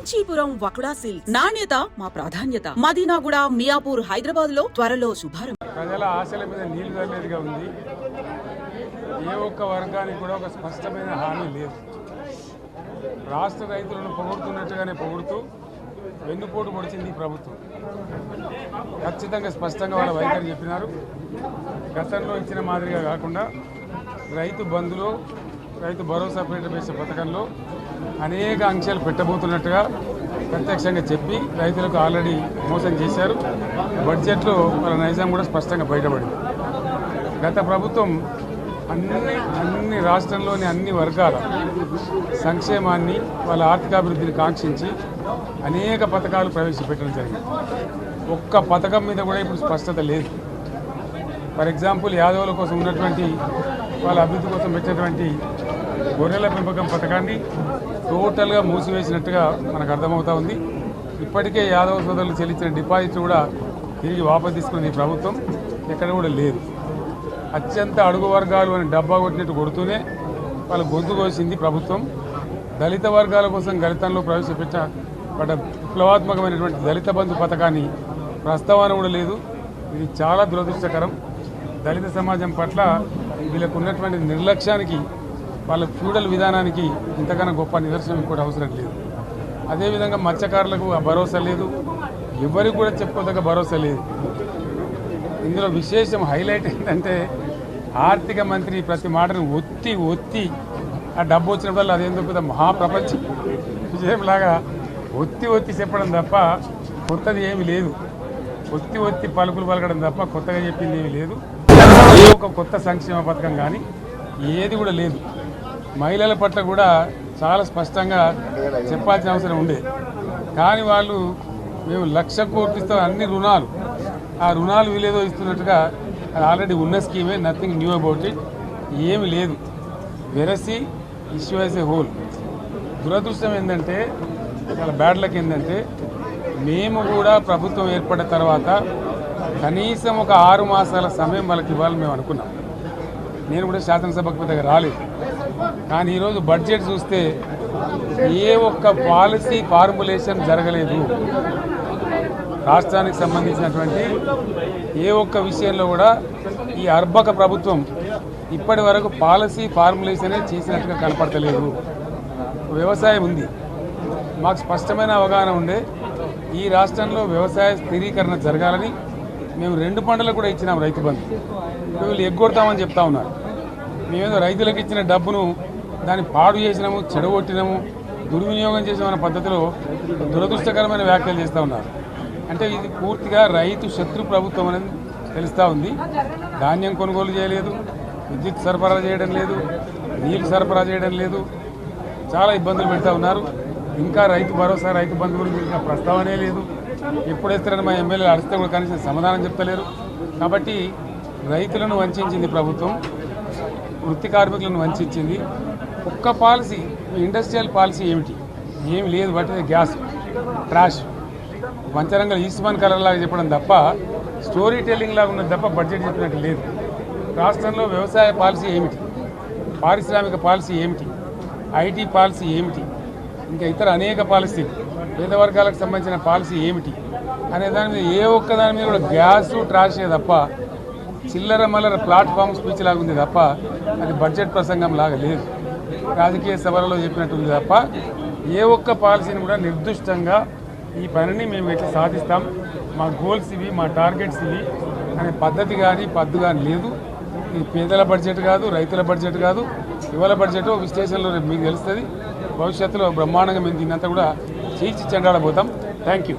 Kanchipuram వకుడా silks నాణ్యత మా ప్రాధాన్యత. మదీనాగూడ, మియాపూర్, హైదరాబాద్ లో త్వరలో శుభారంభం. ప్రజల ఆశల మీద నీళ్లు చల్లేదిగా ఉంది. ఏ ఒక్క వర్గానికి కూడా ఒక స్పష్టమైన హామీ లేదు. రాష్ట్ర రైతులను పొగుడుతున్నట్టుగానే పొగుడుతూ వెన్నుపోటు పొడిచింది ఈ ప్రభుత్వం. ఖచ్చితంగా స్పష్టంగా వాళ్ళ వైఖరి చెప్పినారు. గతంలో ఇచ్చిన మాదిరిగా కాకుండా రైతు బంధులో, రైతు భరోసా పేట పథకంలో అనేక ఆంక్షలు పెట్టబోతున్నట్టుగా ప్రత్యక్షంగా చెప్పి రైతులకు ఆల్రెడీ మోసం చేశారు. బడ్జెట్లో వాళ్ళ నైజాం కూడా స్పష్టంగా బయటపడింది. గత ప్రభుత్వం అన్ని రాష్ట్రంలోని అన్ని వర్గాల సంక్షేమాన్ని, వాళ్ళ ఆర్థికాభివృద్ధిని కాంక్షించి అనేక పథకాలు ప్రవేశపెట్టడం జరిగింది. ఒక్క పథకం మీద కూడా ఇప్పుడు స్పష్టత లేదు. ఫర్ ఎగ్జాంపుల్, యాదవుల కోసం ఉన్నటువంటి వాళ్ళ అభివృద్ధి కోసం పెట్టినటువంటి గొర్రెల పెంపకం పథకాన్ని టోటల్గా మూసివేసినట్టుగా మనకు అర్థమవుతా ఉంది. ఇప్పటికే యాదవ సోదరులు చెల్లించిన డిపాజిట్ కూడా తిరిగి వాపసు తీసుకున్న ఈ ప్రభుత్వం ఎక్కడ కూడా లేదు. అత్యంత అడుగు వర్గాలు అని డబ్బా కొట్టినట్టు కొడుతూనే వాళ్ళ గొంతు కోసింది ప్రభుత్వం. దళిత వర్గాల కోసం గళితంలో ప్రవేశపెట్ట విప్లవాత్మకమైనటువంటి దళిత బంధు పథకాన్ని ప్రస్తావన కూడా లేదు. ఇది చాలా దురదృష్టకరం. దళిత సమాజం పట్ల వీళ్ళకు ఉన్నటువంటి నిర్లక్ష్యానికి, వాళ్ళ ఫ్యూడల్ విధానానికి ఇంతకన్నా గొప్ప నిదర్శనం కూడా అవసరం లేదు. అదేవిధంగా మత్స్యకారులకు ఆ భరోసా లేదు. ఎవరికి కూడా చెప్పుకోదగ్గ భరోసా లేదు. ఇందులో విశేషం హైలైట్ ఏంటంటే, ఆర్థిక మంత్రి ప్రతి మాటను ఒత్తి ఆ డబ్బు వచ్చినప్పుడు అదేందో పెద్ద మహాప్రపంచ విజయంలాగా ఒత్తి చెప్పడం తప్ప కొత్తది ఏమీ లేదు. ఒత్తి పలుకులు పలకడం తప్ప కొత్తగా చెప్పింది ఏమీ లేదు. ఏ ఒక కొత్త సంక్షేమ పథకం కానీ ఏది కూడా లేదు. మహిళల పట్ల కూడా చాలా స్పష్టంగా చెప్పాల్సిన అవసరం ఉండే. కానీ వాళ్ళు మేము 1,00,000 కోట్లు ఇస్తాం, అన్ని రుణాలు, ఆ రుణాలు వీలేదో ఇస్తున్నట్టుగా అది ఆల్రెడీ ఉన్న స్కీమే, నథింగ్ న్యూ అబౌట్ ఇట్, ఏమి లేదు. వెరసి ఇష్యూ యాజ్ ఏ హోల్. దురదృష్టం ఏంటంటే, చాలా బ్యాడ్ లక్ ఏంటంటే, మేము కూడా ప్రభుత్వం ఏర్పడిన తర్వాత కనీసం ఒక 6 మాసాల సమయం వాళ్ళకి ఇవ్వాలని మేము అనుకున్నాం. నేను కూడా శాసనసభకు పెద్దగా రాలేదు. కానీ ఈరోజు బడ్జెట్ చూస్తే ఏ ఒక్క పాలసీ ఫార్ములేషన్ జరగలేదు. రాష్ట్రానికి సంబంధించినటువంటి ఏ ఒక్క విషయంలో కూడా ఈ అర్బక ప్రభుత్వం ఇప్పటి వరకు పాలసీ ఫార్ములేషనే చేసినట్టుగా కనపడతలేదు. వ్యవసాయం ఉంది, మాకు స్పష్టమైన అవగాహన ఉండే ఈ రాష్ట్రంలో వ్యవసాయ స్థిరీకరణ జరగాలని మేము 2 పంటలకు కూడా ఇచ్చినాం రైతు బంధు. వీళ్ళు ఎగ్గొడతామని చెప్తా ఉన్నారు. మేమేదో రైతులకు ఇచ్చిన డబ్బును దాన్ని పాడు చేసినాము, చెడగొట్టినాము, దుర్వినియోగం చేసామన్న పద్ధతిలో దురదృష్టకరమైన వ్యాఖ్యలు చేస్తూ ఉన్నారు. అంటే ఇది పూర్తిగా రైతు శత్రు ప్రభుత్వం అనేది తెలుస్తూ ఉంది. ధాన్యం కొనుగోలు చేయలేదు, విద్యుత్ సరఫరా చేయడం లేదు, నీళ్లు సరఫరా చేయడం లేదు, చాలా ఇబ్బందులు పెడతా ఉన్నారు. ఇంకా రైతు భరోసా, రైతు బంధు గురించి ప్రస్తావనే లేదు. ఎప్పుడు వేస్తారని మా ఎమ్మెల్యేలు అడిగితే కూడా కనీసం సమాధానం చెప్తలేరు. కాబట్టి రైతులను వంచింది ప్రభుత్వం, వృత్తి కార్మికులను వంచింది. ఒక్క పాలసీ, ఇండస్ట్రియల్ పాలసీ ఏమిటి? ఏమి లేదు. బట్టి గ్యాస్, ట్రాష్, పంచరంగ ఈస్మాన్ కలర్ లాగా చెప్పడం తప్ప, స్టోరీ టెల్లింగ్ లాగా ఉన్నది తప్ప బడ్జెట్ చెప్పినట్టు లేదు. రాష్ట్రంలో వ్యవసాయ పాలసీ ఏమిటి? పారిశ్రామిక పాలసీ ఏమిటి? ఐటీ పాలసీ ఏమిటి? ఇంకా ఇతర అనేక పాలసీలు, పేద వర్గాలకు సంబంధించిన పాలసీ ఏమిటి అనే దాని మీద ఏ ఒక్క దాని మీద కూడా గ్యాసు, ట్రాషే తప్ప, చిల్లర మల్లర ప్లాట్ఫామ్ స్పీచ్ లాగా ఉంది తప్ప అది బడ్జెట్ ప్రసంగం లాగా లేదు. రాజకీయ సభలలో చెప్పినట్టు ఉంది తప్ప ఏ ఒక్క పాలసీని కూడా నిర్దిష్టంగా ఈ పనిని మేము ఎట్లా సాధిస్తాం, మా గోల్స్ ఇవి, మా టార్గెట్స్ ఇవి అనే పద్ధతి కానీ పద్దు కానీ లేదు. ఇది పేదల బడ్జెట్ కాదు, రైతుల బడ్జెట్ కాదు, యువల బడ్జెట్. విశ్లేషణలో మీకు తెలుస్తుంది. భవిష్యత్తులో బ్రహ్మాండంగా మేము దీన్నంతా కూడా చీల్చి చెండాడబోతాం. Thank you.